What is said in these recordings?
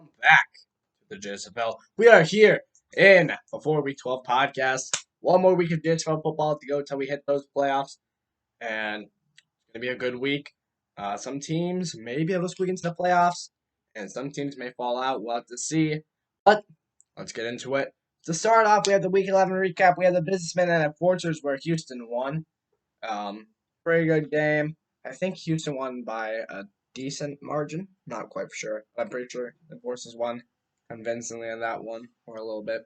Welcome back to the JSFL. We are here in Before Week 12 podcast. One more week of JSFL football to go until we hit those playoffs, and it's going to be a good week. Some teams may be able to squeak into the playoffs, and some teams may fall out. We'll have to see. But let's get into it. To start off, we have the Week 11 recap. We have the Businessmen and Enforcers where Houston won. Pretty good game. I think Houston won by a decent margin. Not quite for sure. I'm pretty sure the Enforcers won convincingly on that one, or a little bit.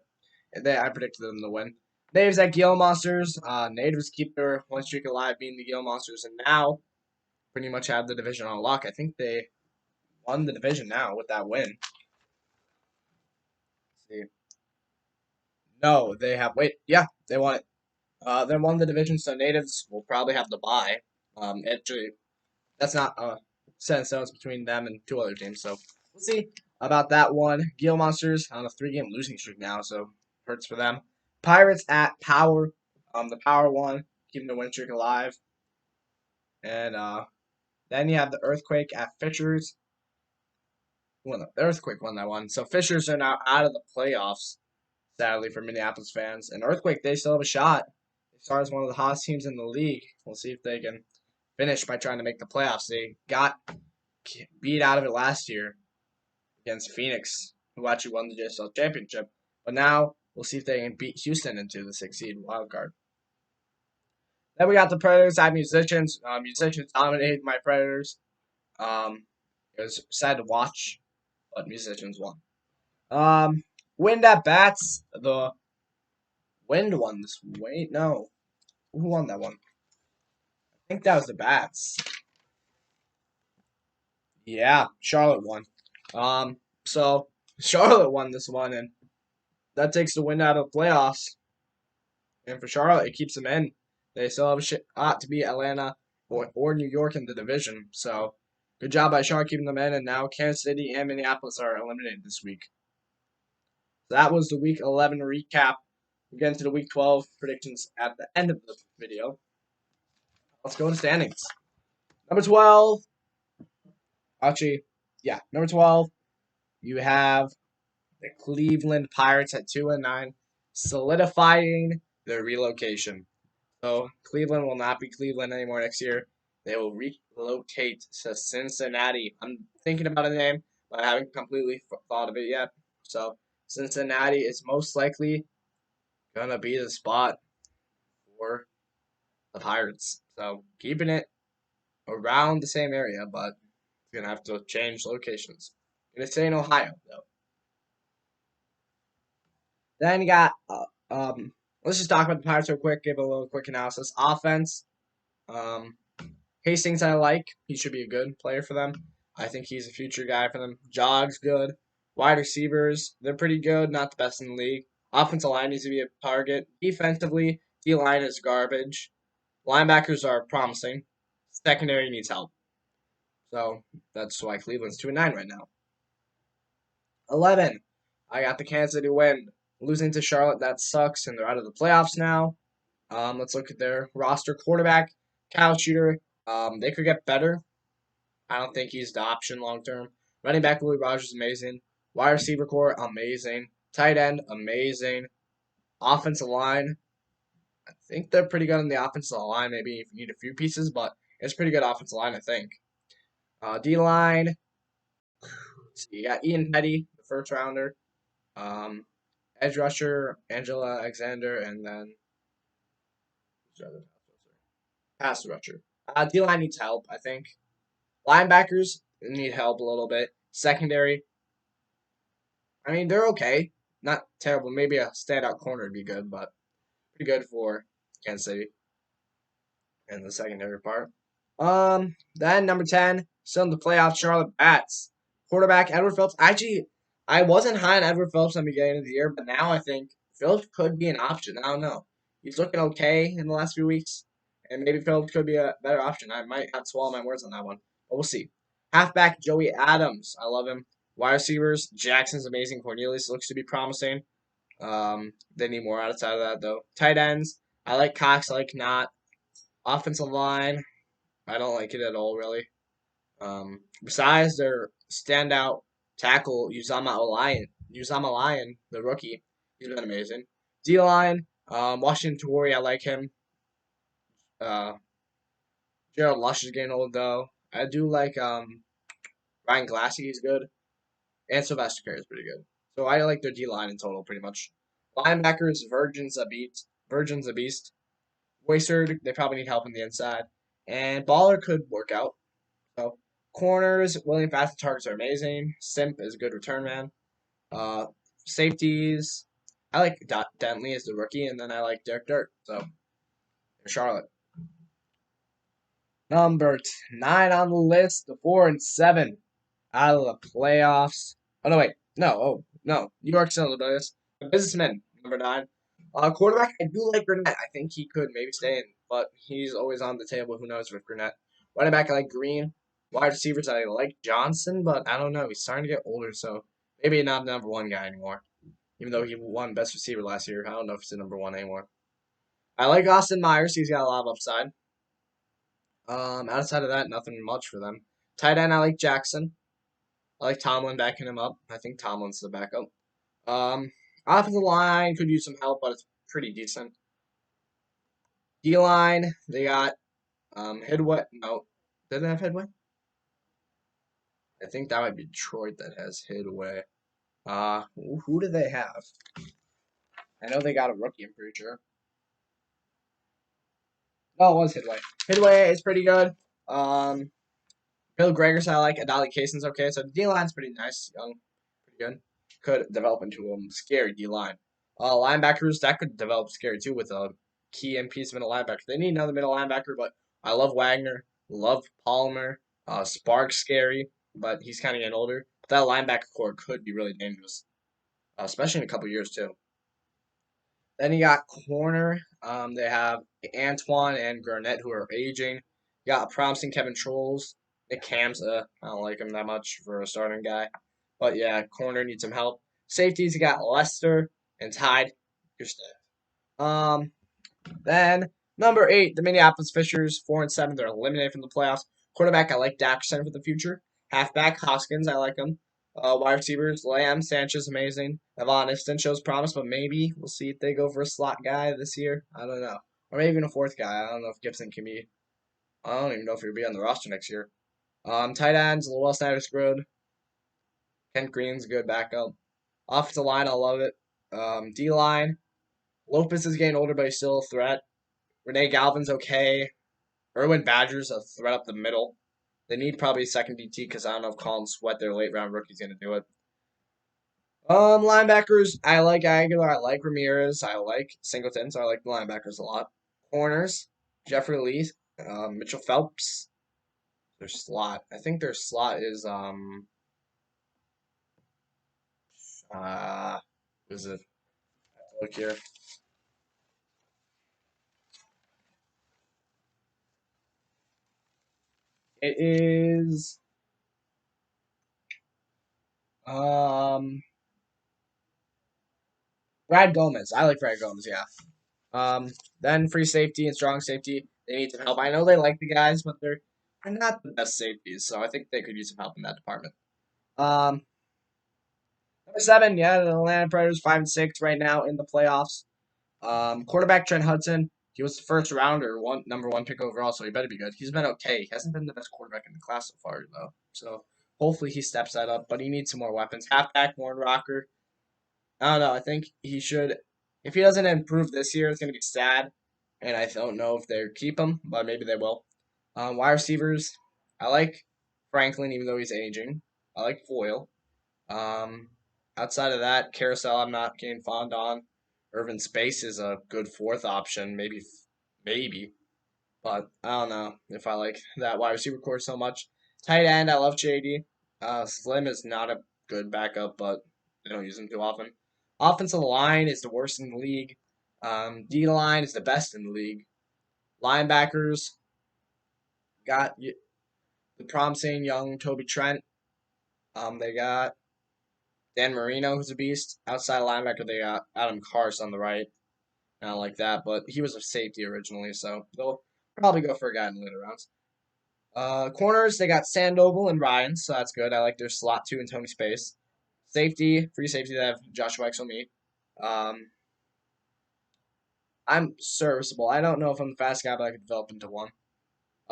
I predicted them to win. Natives at Gila Monsters. Natives keep their one streak alive, beating the Gila Monsters, and now pretty much have the division on lock. I think they won the division now with that win. Let's see. No, they have. Wait, yeah, they won it. They won the division, so Natives will probably have the bye. Actually, that's not set in stone between them and two other teams, so we'll see about that one. Gila Monsters on a 3-game losing streak now, so hurts for them. Pirates at Power. The Power won, keeping the win streak alive. And then you have the Earthquake at Fishers. Well, the Earthquake won that one. So Fishers are now out of the playoffs, sadly, for Minneapolis fans. And Earthquake, they still have a shot. They start as one of the hottest teams in the league. We'll see if they can finish by trying to make the playoffs. They got beat out of it last year against Phoenix, who actually won the JSL championship. But now we'll see if they can beat Houston into the 6th seed wild card. Then we got the Predators at Musicians. Musicians dominated my Predators. It was sad to watch, but Musicians won. Wind at Bats. The Wind won this. Wait, no. Who won that one? I think that was the Bats. Yeah, Charlotte won. So Charlotte won this one, and that takes the Wind out of the playoffs. And for Charlotte, it keeps them in. They still have a shot to beat Atlanta or New York in the division. So good job by Charlotte keeping them in, and now Kansas City and Minneapolis are eliminated this week. So that was the Week 11 recap. We'll get into the Week 12 predictions at the end of the video. Let's go to standings. Number 12. Actually, yeah, number 12. You have the Cleveland Pirates at 2-9, solidifying their relocation. So Cleveland will not be Cleveland anymore next year. They will relocate to Cincinnati. I'm thinking about a name, but I haven't completely thought of it yet. So Cincinnati is most likely going to be the spot for the Pirates. So keeping it around the same area, but you're going to have to change locations. Going to stay in Ohio, though. Then you got, let's just talk about the Pirates real quick, give a little quick analysis. Offense, Hastings I like. He should be a good player for them. I think he's a future guy for them. Jog's good. Wide receivers, they're pretty good, not the best in the league. Offensive line needs to be a target. Defensively, D-line is garbage. Linebackers are promising. Secondary needs help. So that's why Cleveland's 2-9 right now. 11. I got the Kansas City Wind. Losing to Charlotte, that sucks, and they're out of the playoffs now. Let's look at their roster. Quarterback, Kyle Shooter. They could get better. I don't think he's the option long term. Running back, Willie Rogers, amazing. Wide receiver core, amazing. Tight end, amazing. Offensive line, I think they're pretty good on the offensive line. Maybe if you need a few pieces, but it's pretty good offensive line, I think. D-line, so you got Ian Petty, the first rounder. Edge rusher, Angela Alexander, and then pass rusher. D-line needs help, I think. Linebackers need help a little bit. Secondary, I mean, they're okay. Not terrible. Maybe a standout corner would be good, but pretty good for Kansas City in the secondary part. Then number 10, still in the playoffs, Charlotte Bats. Quarterback, Edward Phillips. Actually, I wasn't high on Edward Phillips at the beginning of the year, but now I think Phillips could be an option. I don't know. He's looking okay in the last few weeks, and maybe Phillips could be a better option. I might have to swallow my words on that one, but we'll see. Halfback, Joey Adams. I love him. Wide receivers, Jackson's amazing. Cornelius looks to be promising. They need more outside of that, though. Tight ends, I like Cox, I like Knott. Offensive line, I don't like it at all, really. Besides their standout Tackle Uzama Lion, the rookie. He's been amazing. D line, Washington Tory, I like him. Uh, Gerald Lush is getting old though. I do like Ryan Glassy, he's good, and Sylvester Carey is pretty good. So I like their D line in total, pretty much. Linebackers, Virgin's a beast. Waysard, they probably need help on the inside, and Baller could work out. So corners, William Fast targets are amazing. Simp is a good return man. Uh, Safeties, I like Dentley as the rookie, and then I like Derek Dirt. So Charlotte. Number 9 on the list, the 4-7 out of the playoffs. Oh no, wait, no, no, New York still in the playoffs. Businessman, number 9. Quarterback, I do like Gurnett. I think he could maybe stay in, but he's always on the table. Who knows with Gurnett? Running back, I like Green. Wide receivers, I like Johnson, but I don't know. He's starting to get older, so maybe not the number 1 guy anymore. Even though he won best receiver last year, I don't know if he's the number 1 anymore. I like Austin Myers. He's got a lot of upside. Outside of that, nothing much for them. Tight end, I like Jackson. I like Tomlin backing him up. I think Tomlin's the backup. Offensive line could use some help, but it's pretty decent. D line, they got Hidway. No, did they have Hidway? I think that might be Detroit that has Hidway. Who do they have? I know they got a rookie. I'm pretty sure. Oh, it was Hidway. Hidway is pretty good. Bill Gregors I like. Adali Kaysen's okay. So the D line's pretty nice, young, pretty good. Could develop into a scary D line. Linebackers that could develop scary too with a key and piece of middle linebacker. They need another middle linebacker, but I love Wagner, love Palmer. Sparks scary, but he's kind of getting older. But that linebacker core could be really dangerous, especially in a couple years too. Then you got corner. They have Antoine and Garnett who are aging. You got promising Kevin Trolls. Nick Cam's, I don't like him that much for a starting guy. But yeah, corner needs some help. Safeties, you got Lester and Tide. You're stacked. Then number 8, the Minneapolis Fishers, 4-7. They're eliminated from the playoffs. Quarterback, I like Dackerson for the future. Halfback, Hoskins, I like him. Wide receivers, Lamb, Sanchez, amazing. Evan Ifton shows promise, but maybe we'll see if they go for a slot guy this year. I don't know. Or maybe even a 4th guy. I don't know if Gibson can be. I don't even know if he'll be on the roster next year. Tight ends, Lowell Snyder's good. Kent Green's a good backup. Offensive line, I love it. D line, Lopez is getting older, but he's still a threat. Renee Galvin's okay. Erwin Badger's a threat up the middle. They need probably a second DT because I don't know if Colin Sweat, their late round rookie's going to do it. Linebackers, I like Aguilar, I like Ramirez, I like Singleton, so I like the linebackers a lot. Corners, Jeffrey Lee, Mitchell Phelps. Their slot, I think their slot is is it? Look here. It is Brad Gomez. I like Brad Gomez, yeah. Then free safety and strong safety, they need some help. I know they like the guys, but they're not the best safeties, so I think they could use some help in that department. Number 7, yeah, the Atlanta Predators 5-6 right now in the playoffs. Quarterback Trent Hudson, he was the first rounder, number 1 pick overall, so he better be good. He's been okay. He hasn't been the best quarterback in the class so far, though. So hopefully he steps that up, but he needs some more weapons. Halfback Warren Rocker, I don't know. I think he should. If he doesn't improve this year, it's going to be sad. And I don't know if they keep him, but maybe they will. Wide receivers, I like Franklin, even though he's aging. I like Foyle. Um, Outside of that, Carousel, I'm not getting fond on. Irvin Space is a good 4th option, maybe. But I don't know if I like that wide receiver core so much. Tight end, I love JD. Slim is not a good backup, but they don't use him too often. Offensive line is the worst in the league. D line is the best in the league. Linebackers got the promising young Toby Trent. They got Dan Marino, who's a beast. Outside linebacker, they got Adam Carse on the right. I don't like that, but he was a safety originally, so they'll probably go for a guy in the later rounds. Corners, they got Sandoval and Ryan, so that's good. I like their slot 2 and Tony Space. Safety, free safety, they have Joshua Exel. Um, I'm serviceable. I don't know if I'm the fast guy, but I could develop into one.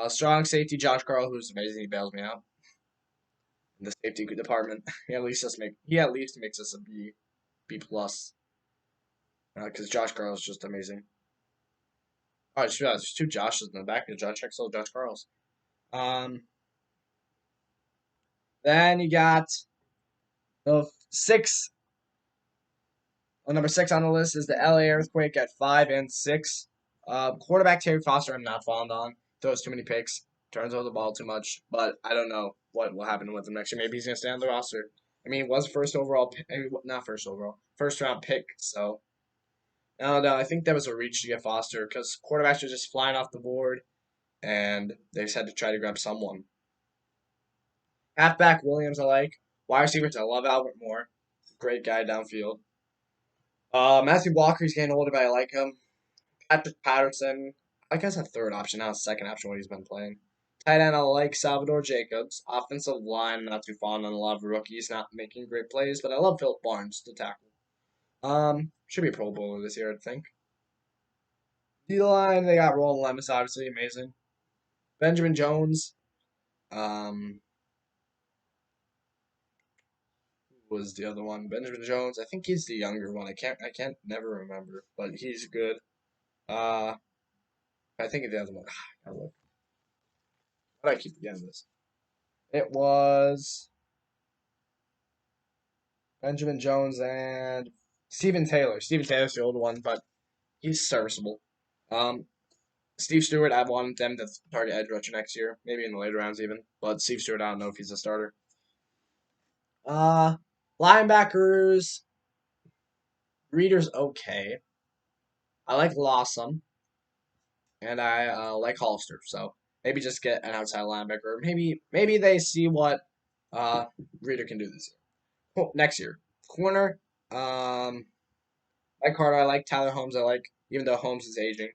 Strong safety, Josh Carl, who's amazing. He bails me out in the safety department. He at least makes us a B plus. Because Josh Carl is just amazing. Oh, I just realized there's two Joshes in the back. Josh Exel, Josh Carls. Um, then you got the six. Well, number 6 on the list is the LA Earthquake at 5 and 6. Quarterback Terry Foster, I'm not fond on. Throws too many picks, turns over the ball too much, but I don't know what will happen with him next year. Maybe he's gonna stay on the roster. I mean, he was first overall, not first overall, first round pick. So I don't know. I think that was a reach to get Foster because quarterbacks are just flying off the board, and they just had to try to grab someone. Halfback Williams, I like. Wide receivers, I love Albert Moore. Great guy downfield. Matthew Walker, he's getting older, but I like him. Patrick Patterson, I guess a third option, not a second option what he's been playing. Tight end, I like Salvador Jacobs. Offensive line, not too fond on a lot of rookies, not making great plays, but I love Philip Barnes to tackle. Should be a Pro Bowler this year, I think. D line, they got Roland Lemus, obviously amazing. Benjamin Jones, who was the other one? Benjamin Jones, I think he's the younger one. I can't never remember, but he's good. Uh, I think the other one. I look. How do I keep forgetting this? It was Benjamin Jones and Steven Taylor. Steven Taylor's the older one, but he's serviceable. Um, Steve Stewart, I want them to target edge rusher next year, maybe in the later rounds even. But Steve Stewart, I don't know if he's a starter. Uh, Linebackers, Reader's okay. I like Lawson, and I like Hollister. So maybe just get an outside linebacker. Maybe they see what Reader can do this year. Next year, corner. Mike Carter, I like Tyler Holmes. I like even though Holmes is aging.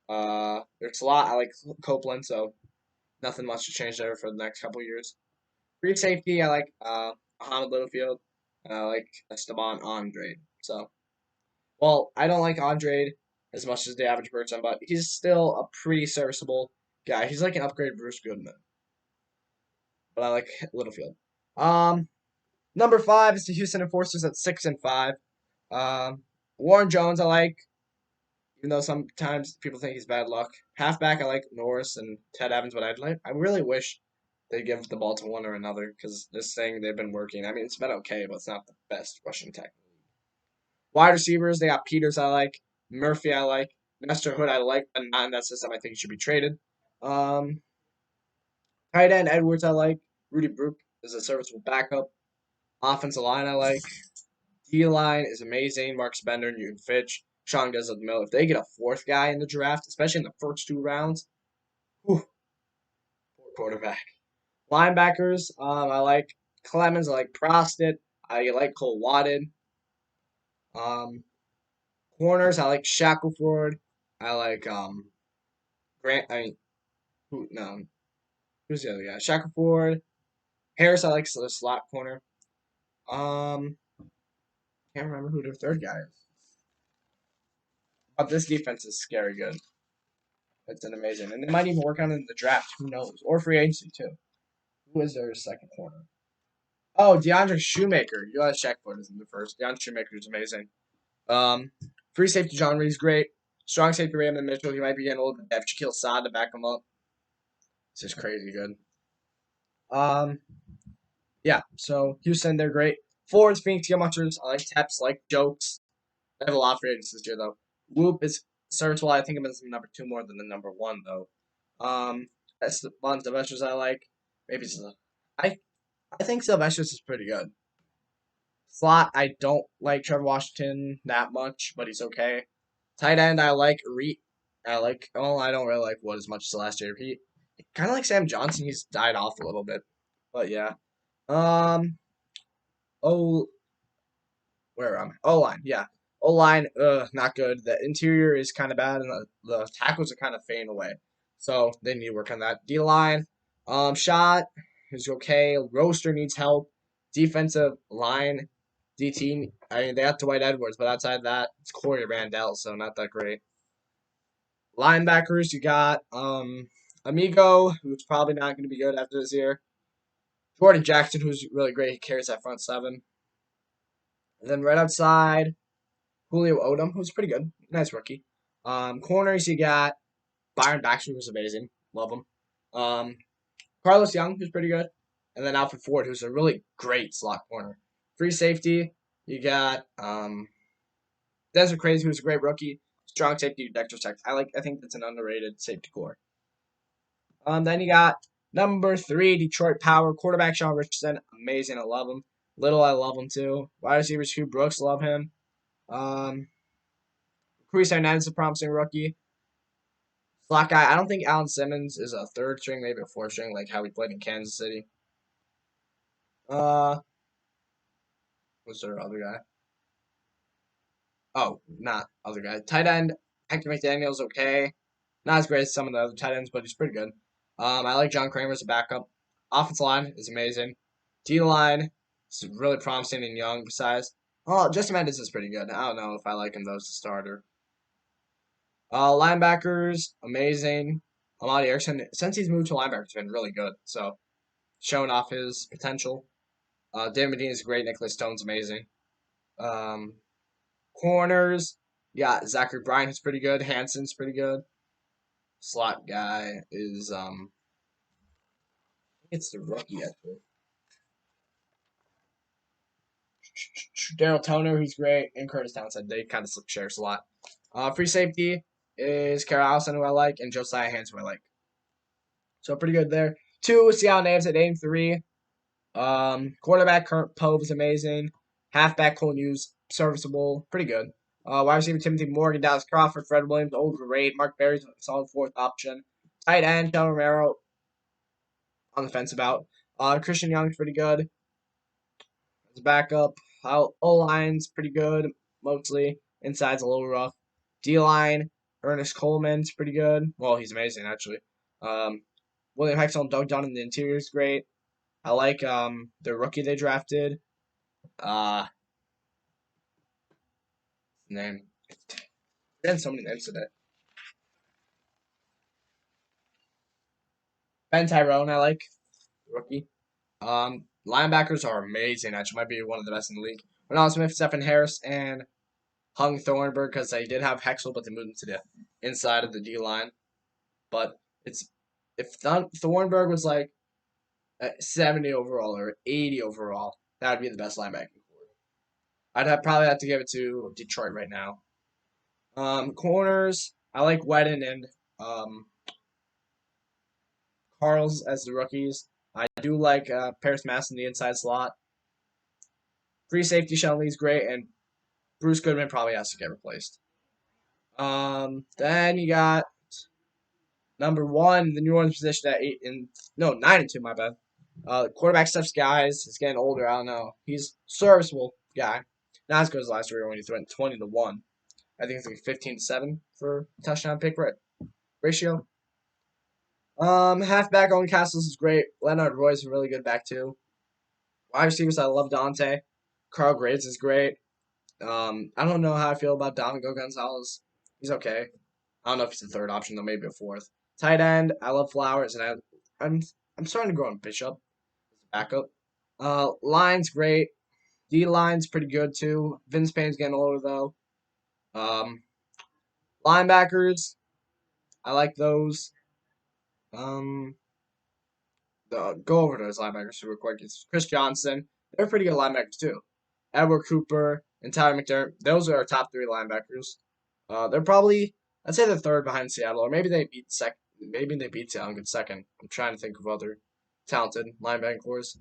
There's a lot. I like Copeland, so nothing much to change there for the next couple years. Free safety, I like Muhammad Littlefield. And I like Esteban Andrade. So, well, I don't like Andrade as much as the average person, but he's still a pretty serviceable guy. He's like an upgrade Bruce Goodman, but I like Littlefield. Um, Number 5 is the Houston Enforcers at 6 and 5. Um, Warren Jones, I like. Even though sometimes people think he's bad luck. Halfback, I like Norris and Ted Evans, but I really wish they give the ball to one or another because this thing they've been working. I mean, it's been okay, but it's not the best rushing attack. Wide receivers, they got Peters, I like. Murphy, I like. Nestor Hood, I like, but not in that system. I think he should be traded. Um, Tight end, Edwards, I like. Rudy Brook is a serviceable backup. Offensive line, I like. D line is amazing. Marcus Bender, Newton Fitch, Sean Guzzo Mill. If they get a fourth guy in the draft, especially in the first 2 rounds, whew, poor quarterback. Linebackers, I like Clemens, I like Prostit, I like Cole Watted. Um, Corners, I like Shackelford, I like Grant. I mean, who's the other guy? Shackelford, Harris. I like the slot corner. Um, can't remember who the third guy is. But this defense is scary good. It's an amazing, and they might even work on it in the draft. Who knows? Or free agency too. Who is their second corner? Oh, DeAndre Shoemaker. You got to check for this in the first. DeAndre Shoemaker is amazing. Free safety John Reed's great. Strong safety Raymond Mitchell. He might be getting a little bit depth. Shaquille Saad to back him up. It's just crazy good. Yeah. So Houston, they're great. Forwards, Phoenix Munchers. I like Teps, like Jokes. I have a lot of free agents this year though. Whoop is serviceable. I think I'm in number 2 more than the number 1 though. That's the ones Sylvesters I like. Maybe it's I think Sylvesters is pretty good. Slot, I don't like Trevor Washington that much, but he's okay. Tight end, I like Reed. I don't really like Wood as much as last year. He kind of like Sam Johnson. He's died off a little bit, but yeah. Um. Oh, where am I? O line, yeah. O line, not good. The interior is kind of bad, and the tackles are kind of fading away. So they need to work on that. D line, Shot is okay. Roaster needs help. Defensive line, DT. I mean, they have Dwight Edwards, but outside of that, it's Corey Randall, so not that great. Linebackers, you got Amigo, who's probably not going to be good after this year. Jordan Jackson, who's really great. He carries that front seven. And then right outside, Julio Odom, who's pretty good. Nice rookie. Corners, you got Byron Baxter, who's amazing. Love him. Carlos Young, who's pretty good. And then Alfred Ford, who's a really great slot corner. Free safety, you got Desert Crazy, who's a great rookie. Strong safety, Dexter Tech. I think that's an underrated safety core. Then you got number 3, Detroit Power, quarterback Sean Richardson. Amazing, I love him. Little, I love him too. Wide receivers, Hugh Brooks, love him. Chris Hernandez, a promising rookie. Slot guy, I don't think Alan Simmons is a 3rd string, maybe a 4th string, like how he played in Kansas City. What's their other guy? Oh, not other guy. Tight end, Hector McDaniel's okay. Not as great as some of the other tight ends, but he's pretty good. I like John Kramer as a backup. Offensive line is amazing. D line is really promising and young. Besides, Justin Mendes is pretty good. I don't know if I like him though as a starter. Linebackers, amazing. Amadi Erickson, since he's moved to linebacker, has been really good. So, showing off his potential. David Medina is great. Nicholas Stone's amazing. Um, Corners, yeah, Zachary Bryant is pretty good. Hanson's pretty good. Slot guy is it's the rookie actually. Daryl Toner, he's great, and Curtis Townsend. They kind of share a lot. Free safety is Carol Allison, who I like, and Josiah Hands, who I like. So pretty good there. 2 Seattle Names at 8-3. Quarterback Kurt Pope is amazing. Halfback Cole News, serviceable, pretty good. Wide receiver Timothy Morgan, Dallas Crawford, Fred Williams, overrated. Mark Berry's a solid 4th option. Tight end, John Romero, on the fence about. Christian Young's pretty good. As a backup, O-line's pretty good, mostly. Inside's a little rough. D-line, Ernest Coleman's pretty good. Well, he's amazing, actually. William Hexel and Doug Dunn in the interior is great. I like the rookie they drafted. Name. There's so many names today. Ben Tyrone, I like. Rookie. Linebackers are amazing. Actually, might be one of the best in the league. Ronald Smith, Stephen Harris, and Hung Thornburg, because they did have Hexel, but they moved him to the inside of the D line. But if Thornburg was like 70 overall or 80 overall, that would be the best linebacking core. Probably have to give it to Detroit right now. Corners, I like Wedden and Carls as the rookies. I do like Paris Mass in the inside slot. Free safety, Sean Lee's great, and Bruce Goodman probably has to get replaced. Then you got number 1, the New Orleans position at 9-2. My bad. Quarterback Steph Guys is getting older. I don't know. He's serviceable guy. Not as good as last year when he threw it 20-1. I think it's like 15-7 for touchdown pick ratio. Halfback Owen Castles is great. Leonard Roy's a really good back too. Wide receivers, I love Dante. Carl Graves is great. I don't know how I feel about Domingo Gonzalez. He's okay. I don't know if he's a 3rd option though, maybe a 4th. Tight end, I love Flowers, and I'm starting to grow on Bishop as a backup. Line's great. D line's pretty good too. Vince Payne's getting older though. Linebackers, I like those. Go over those linebackers super quick. It's Chris Johnson. They're pretty good linebackers too. Edward Cooper and Tyler McDermott. Those are our top 3 linebackers. They're probably, I'd say, they're 3rd behind Seattle, or maybe they beat second. Maybe they beat Seattle and get 2nd. I'm trying to think of other talented linebacking cores.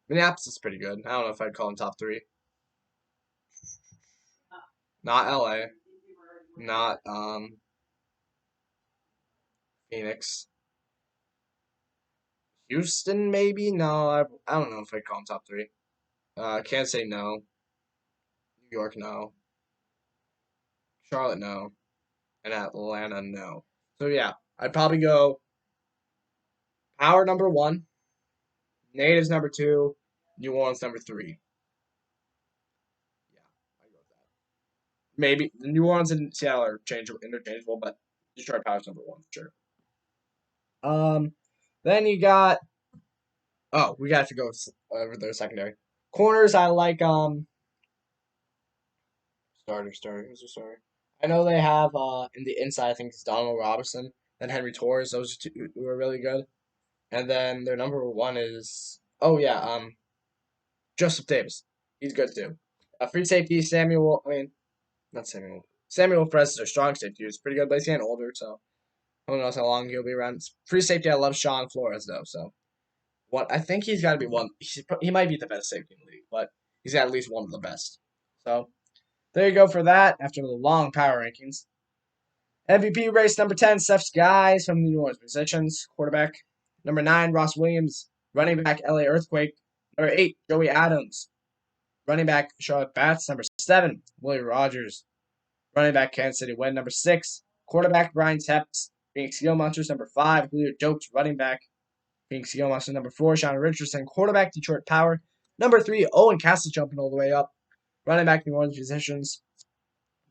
Minneapolis is pretty good. I don't know if I'd call them top 3. Not LA. Not Phoenix. Houston, maybe? No, I don't know if I'd call them top 3. Can't say no. New York, no. Charlotte, no. And Atlanta, no. So yeah, I'd probably go Power number 1, Natives number 2, New Orleans number 3. Yeah, I go with that. Maybe the New Orleans and Seattle are interchangeable, but Detroit Power's number 1 for sure. Then you got. Oh, we got to go over their secondary corners. I like starter. Who's the starter? I know they have in the inside. I think it's Donald Robinson and Henry Torres. Those two were really good. And then their number 1 is Joseph Davis. He's good too. Free safety Samuel. I mean, not Samuel. Samuel Perez is their strong safety. He's pretty good, but he's getting older, so who knows how long he'll be around. Free safety. I love Sean Flores though. So what I think he's got to be one. He might be the best safety in the league, but he's got at least one of the best. So there you go for that. After the long power rankings. MVP race number 10, Steph's guys from the New Orleans Musicians. Quarterback. Number 9, Ross Williams. Running back, LA Earthquake. Number 8, Joey Adams. Running back, Charlotte Bats. Number 7, Willie Rogers. Running back, Kansas City Wind. Number 6, quarterback, Brian Tepps. Phoenix Skill Monsters. Number 5, Julio Jokes. Running back, Phoenix Skill Monsters. Number 4, Sean Richardson. Quarterback, Detroit Power. Number 3, Owen Castle jumping all the way up. Running back, New Orleans Musicians.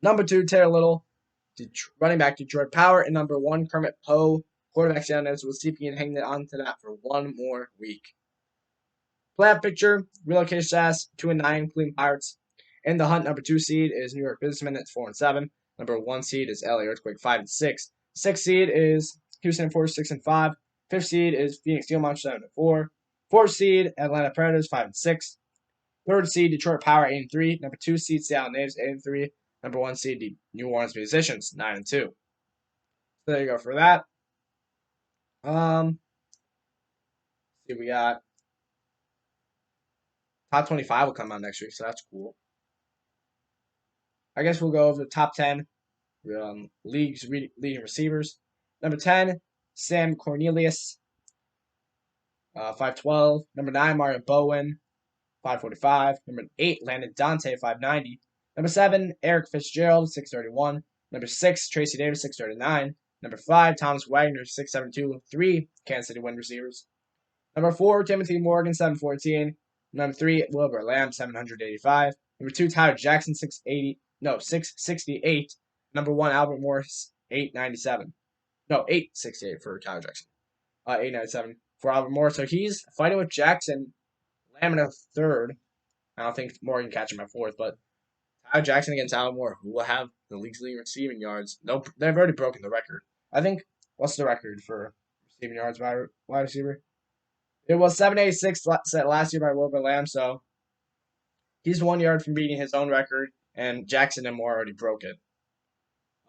Number 2, Taylor Little. Running back, Detroit Power. And number 1, Kermit Poe. Quarterback, Seattle Natives. We'll see if he can hang on to that for one more week. Playoff picture, relocation status, 2-9, Cleveland Pirates. In the hunt, number 2 seed is New York Businessmen at 4-7. Number 1 seed is LA Earthquake 5-6. 6th seed is Houston 6-5. 5th seed is Phoenix Steel Monsters 7-4. 4th seed Atlanta Predators 5-6. 3rd seed Detroit Power 8-3. Number 2 seed Seattle Natives 8-3. Number 1 seed New Orleans Musicians 9-2. So there you go for that. See, we got top 25 will come out next week, so that's cool. I guess we'll go over the top 10 leading receivers. Number 10, Sam Cornelius, 512. Number 9, Mario Bowen, 545. Number 8, Landon Dante, 590. Number 7, Eric Fitzgerald, 631. Number 6, Tracy Davis, 639. Number 5, Thomas Wagner, 672. 3, Kansas City Wind receivers. Number 4, Timothy Morgan, 714. Number 3, Wilbur Lamb, 785. Number 2, Tyler Jackson, 668. Number 1, Albert Morris, 897. No, 868 for Tyler Jackson. 897 for Albert Morris. So he's fighting with Jackson. Lamb in a third. I don't think Morgan catch him at fourth, but Tyler Jackson against Albert Morris, who will have the league's leading receiving yards. No, they've already broken the record. I think, what's the record for receiving yards by wide receiver? It was 786 set last year by Wilbur Lamb, so he's 1 yard from beating his own record, and Jackson and Moore already broke it.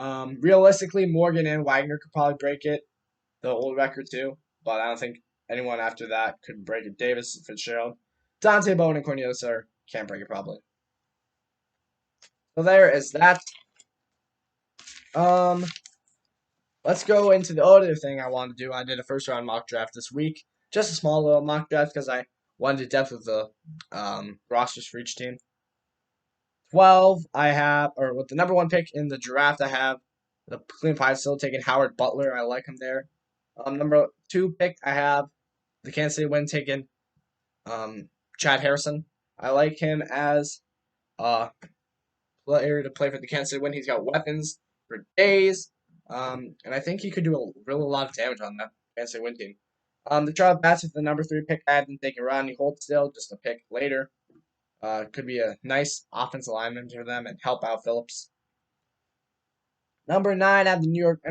Realistically, Morgan and Wagner could probably break it, the old record too, but I don't think anyone after that could break it. Davis, Fitzgerald, Dante Bowen, and Cornelius can't break it probably. So there is that. Let's go into the other thing I wanted to do. I did a first round mock draft this week. Just a small little mock draft because I wanted to depth with the rosters for each team. 12, with the number 1 pick in the draft, I have the Cleveland Pirates still taking Howard Butler. I like him there. Number 2 pick, I have the Kansas City Wind taking Chad Harrison. I like him as a player to play for the Kansas City Wind. He's got weapons for days. And I think he could do a lot of damage on that Kansas City Wind team. The Charlotte Bats with the number 3 pick, I have them taking Rodney Holt still, just a pick later. Could be a nice offensive lineman for them and help out Phillips. Number 4, I have the New York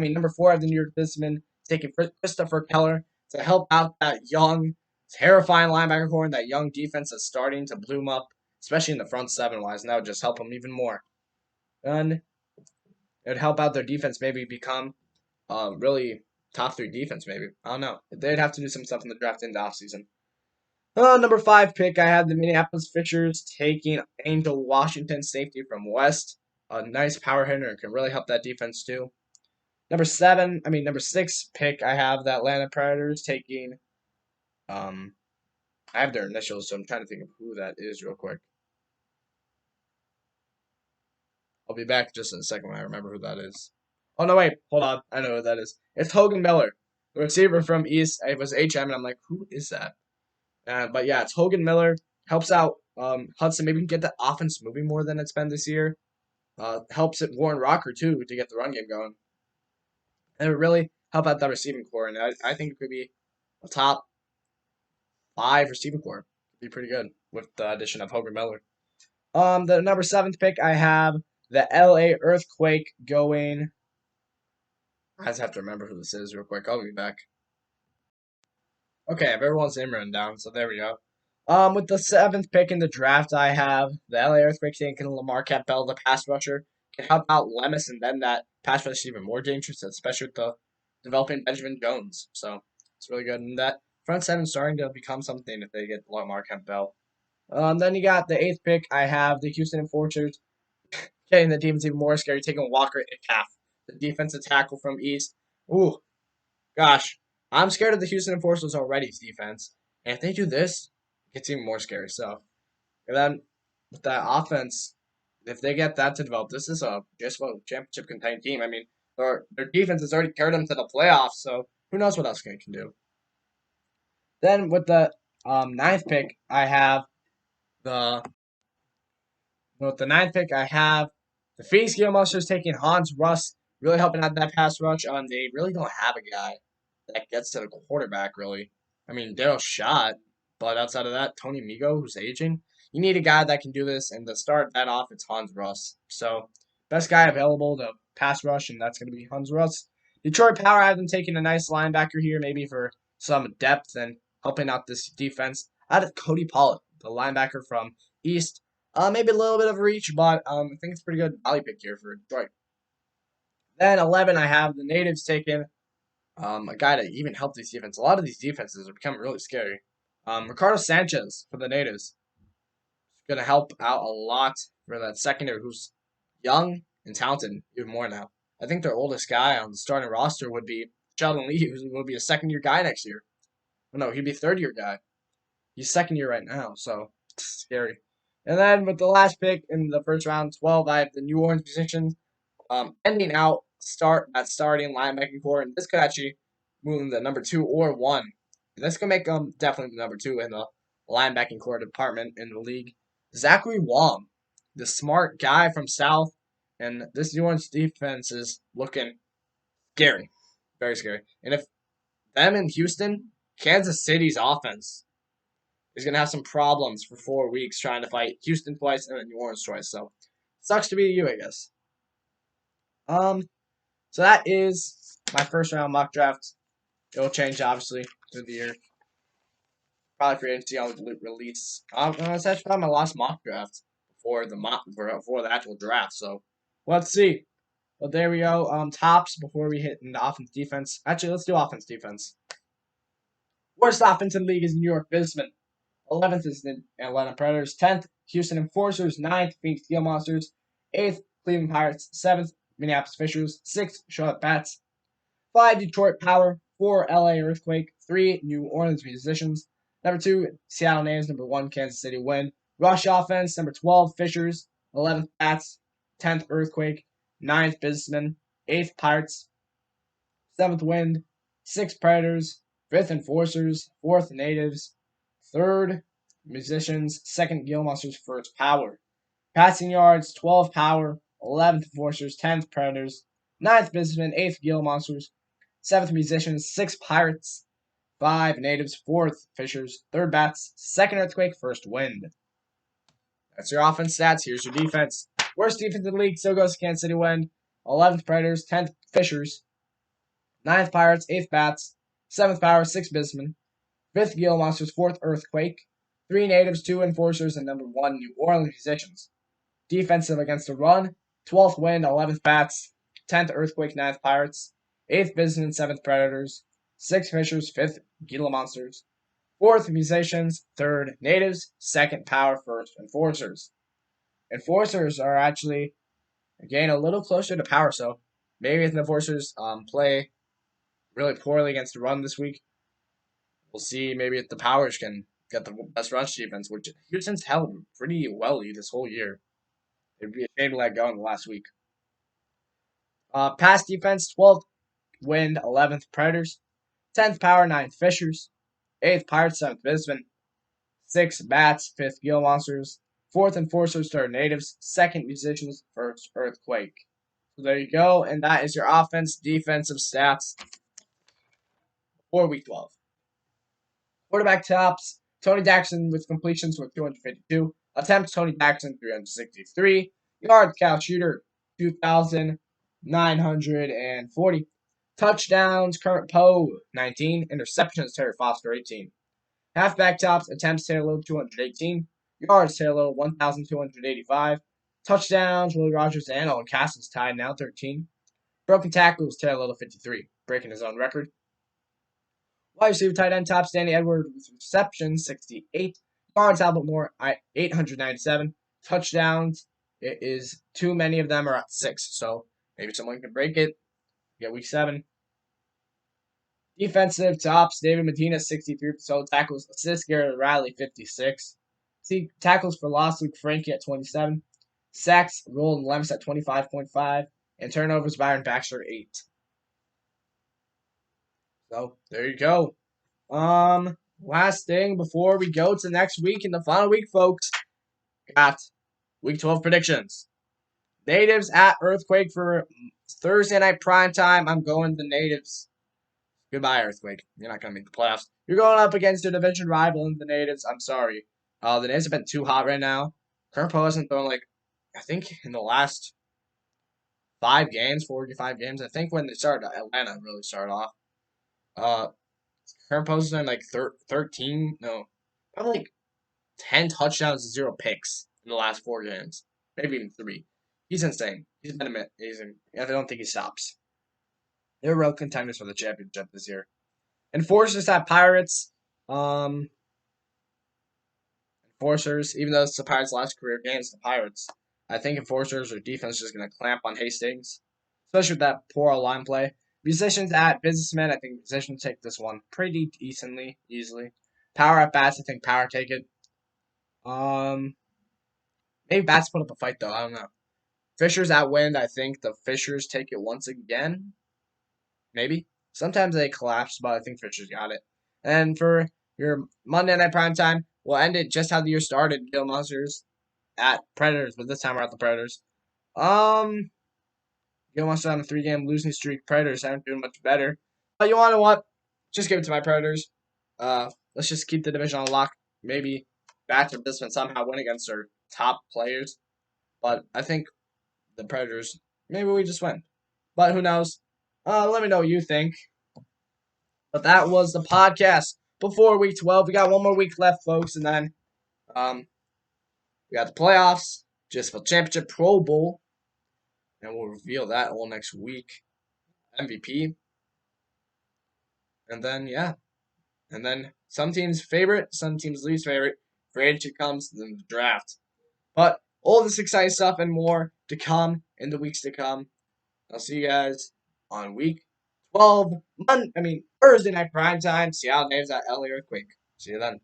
Businessmen taking Christopher Keller to help out that young, terrifying linebacker core and that young defense that's starting to bloom up, especially in the front 7-wise, and that would just help them even more. And it would help out their defense maybe become really top 3 defense maybe. I don't know. They'd have to do some stuff in the draft in the offseason. Number 5 pick, I had the Minneapolis Fishers taking Angel Washington, safety from West. A nice power hitter and can really help that defense too. Number 6 pick, I have the Atlanta Predators taking. I have their initials, so I'm trying to think of who that is real quick. I'll be back just in a second when I remember who that is. Oh no, wait, hold on, I know who that is. It's Hogan Miller. The receiver from East, it was HM, and I'm like, who is that? But yeah, it's Hogan Miller. Helps out Hudson. Maybe we can get the offense moving more than it's been this year. Helps it Warren Rocker too to get the run game going. And it would really help out that receiving core. And I think it could be a top 5 receiving core. It'd be pretty good with the addition of Hogan Miller. The number 7th pick, I have the LA Earthquake going. I just have to remember who this is real quick. I'll be back. Okay, I have everyone's name written down, so there we go. With the 7th pick in the draft, I have the LA Earthquake taking Lamar Campbell, the pass rusher. Can help out Lemus, and then that pass rush is even more dangerous, especially with the developing Benjamin Jones. So it's really good. And that front seven starting to become something if they get Lamar Campbell. Then you got the 8th pick. I have the Houston Enforcers getting the defense even more scary, taking Walker Ickoff, the defensive tackle from East. Ooh, gosh. I'm scared of the Houston Enforcers already, defense. And if they do this, it gets even more scary. So, and then with that offense, if they get that to develop, this is a just a championship contending team. I mean, their defense has already carried them to the playoffs, so who knows what else they can do. Then with the 9th pick, I have the with the 9th pick, I have the Phoenix Monsters taking Hans Russ, really helping out that pass rush. They really don't have a guy that gets to the quarterback, really. I mean, Daryl Shot, but outside of that, Tony Migo, who's aging. You need a guy that can do this, and to start that off, it's Hans Russ. So, best guy available to pass rush, and that's going to be Hans Russ. Detroit Power, I have them taking a nice linebacker here, maybe for some depth and helping out this defense. Out of Cody Pollock, the linebacker from East. Maybe a little bit of a reach, but I think it's a pretty good value pick here for Detroit. Then 11, I have the Natives taking a guy to even help these defenses. A lot of these defenses are becoming really scary. Ricardo Sanchez for the Natives is going to help out a lot for that secondary who's young and talented even more now. I think their oldest guy on the starting roster would be Sheldon Lee, who will be a second-year guy next year. Oh, no, he'd be a third-year guy. He's second year right now, so it's scary. And then with the last pick in the first round, 12, I have the New Orleans Musicians ending out starting linebacking core, and this could actually move them to number 2 or 1. This could make them definitely number 2 in the linebacking core department in the league. Zachary Wong, the smart guy from South, and this New Orleans defense is looking scary, very scary. And if them in Houston, Kansas City's offense is going to have some problems for 4 weeks trying to fight Houston twice and then New Orleans twice. So, sucks to be you, I guess. So that is my first round mock draft. It will change obviously through the year. Probably free agency on release. It's actually probably my last mock draft before the actual draft. So let's see. Well, there we go. Tops before we hit into offense defense. Actually, let's do offense defense. Worst offense in the league is New York Bisman. 11th is the Atlanta Predators. 10th, Houston Enforcers. 9th, Phoenix Steel Monsters. 8th, Cleveland Pirates. 7th, Minneapolis Fishers. 6th, Charlotte Bats. 5, Detroit Power. 4, LA Earthquake. 3, New Orleans Musicians. Number 2, Seattle Natives. Number 1, Kansas City Wind. Rush offense. Number 12, Fishers. 11th, Bats. 10th, Earthquake. 9th, Businessmen. 8th, Pirates. 7th, Wind. 6th, Predators. 5th, Enforcers. 4th, Natives. 3rd, Musicians. 2nd, Gill Monsters. 1st, Power. Passing yards, 12 Power. 11th, Enforcers. 10th, Predators. 9th, Businessmen. 8th, Gill Monsters. 7th, Musicians. 6th, Pirates. 5, Natives. 4th, Fishers. 3rd, Bats. 2nd, Earthquake. 1st, Wind. That's your offense stats. Here's your defense. Worst defense in the league still goes to Kansas City Wind. 11th, Predators. 10th, Fishers. 9th, Pirates. 8th, Bats. 7th, Power. 6th, Businessmen. 5th, Gila Monsters. 4th, Earthquake. 3 Natives, 2 Enforcers, and number 1, New Orleans Musicians. Defensive against the run. 12th, Wind. 11th, Bats. 10th, Earthquake. 9th, Pirates. 8th, Businessmen. 7th, Predators. 6th, Fishers. 5th, Gila Monsters. 4th, Musicians. 3rd, Natives. 2nd, Power. 1st, Enforcers. Enforcers are actually, again, a little closer to Power, so maybe if the Enforcers play really poorly against the run this week, we'll see maybe if the Powers can get the best rush defense, which Houston's held pretty well this whole year. It'd be a shame to let go in the last week. Pass defense, 12th, Wind, 11th, Predators. 10th Power, 9th Fishers. 8th Pirates, 7th Bisman. 6th Bats, 5th Gila Monsters. 4th Enforcers, 3rd Natives. 2nd Musicians, 1st Earthquake. So there you go, and that is your offense, defensive stats for Week 12. Quarterback tops, Tony Daxton with completions with 252. Attempts, Tony Daxton, 363. Yards, Cal Shooter, 2,940. Touchdowns, Kurt Poe, 19. Interceptions, Terry Foster, 18. Halfback tops, attempts, Taylor Little, 218. Yards, Taylor Little, 1,285. Touchdowns, Willie Rogers and Owen Castles tied now, 13. Broken tackles, Taylor Little, 53, breaking his own record. Wide receiver tight end tops, Danny Edwards with receptions, 68. Yards, Albert Moore, 897. Touchdowns, it is too many of them are at 6, so maybe someone can break it. Get Week 7. Defensive tops, David Medina, 63 total tackles. Assists, Garrett Riley, 56. See tackles for loss, Luke Frankie at 27. Sacks, Roland Lemus at 25.5. And turnovers, Byron Baxter, 8. So, there you go. Last thing before we go to next week and the final week, folks, got Week 12 predictions. Natives at Earthquake for Thursday night primetime. I'm going the Natives. Goodbye, Earthquake. You're not going to make the playoffs. You're going up against your division rival in the Natives. I'm sorry. The Natives have been too hot right now. Kurt Poe hasn't thrown, I think in the last 5 games, 4 to 5 games. I think when they started, Atlanta really started off. Kurt Poe's done 13, no, probably 10 touchdowns and 0 picks in the last 4 games. Maybe even 3. He's insane. He's been amazing. I don't think he stops. They're real contenders for the championship this year. Enforcers at Pirates. Enforcers, even though it's the Pirates' last career game, it's the Pirates. I think Enforcers or defense is just going to clamp on Hastings, especially with that poor line play. Musicians at Businessmen. I think Musicians take this one pretty decently, easily. Power at Bats. I think Power take it. Maybe Bats put up a fight though. I don't know. Fishers at Wind. I think the Fishers take it once again. Maybe. Sometimes they collapse, but I think Fishers got it. And for your Monday night primetime, we'll end it just how the year started. Gila Monsters at Predators, but this time we're at the Predators. Gila Monsters on a 3-game losing streak. Predators aren't doing much better. But you want to what? Just give it to my Predators. Let's just keep the division on lock. Maybe Bats or Bisman somehow win against their top players. But I think the Predators, maybe we just win. But who knows? Let me know what you think. But that was the podcast before Week 12. We got one more week left, folks, and then we got the playoffs, just for championship Pro Bowl, and we'll reveal that all next week. MVP. And then, yeah. And then some teams' favorite, some teams' least favorite. Free agency comes, then the draft. But all this exciting stuff and more to come in the weeks to come. I'll see you guys on Week 12, Thursday night primetime. Seattle Natives at LA Earthquake. See you then.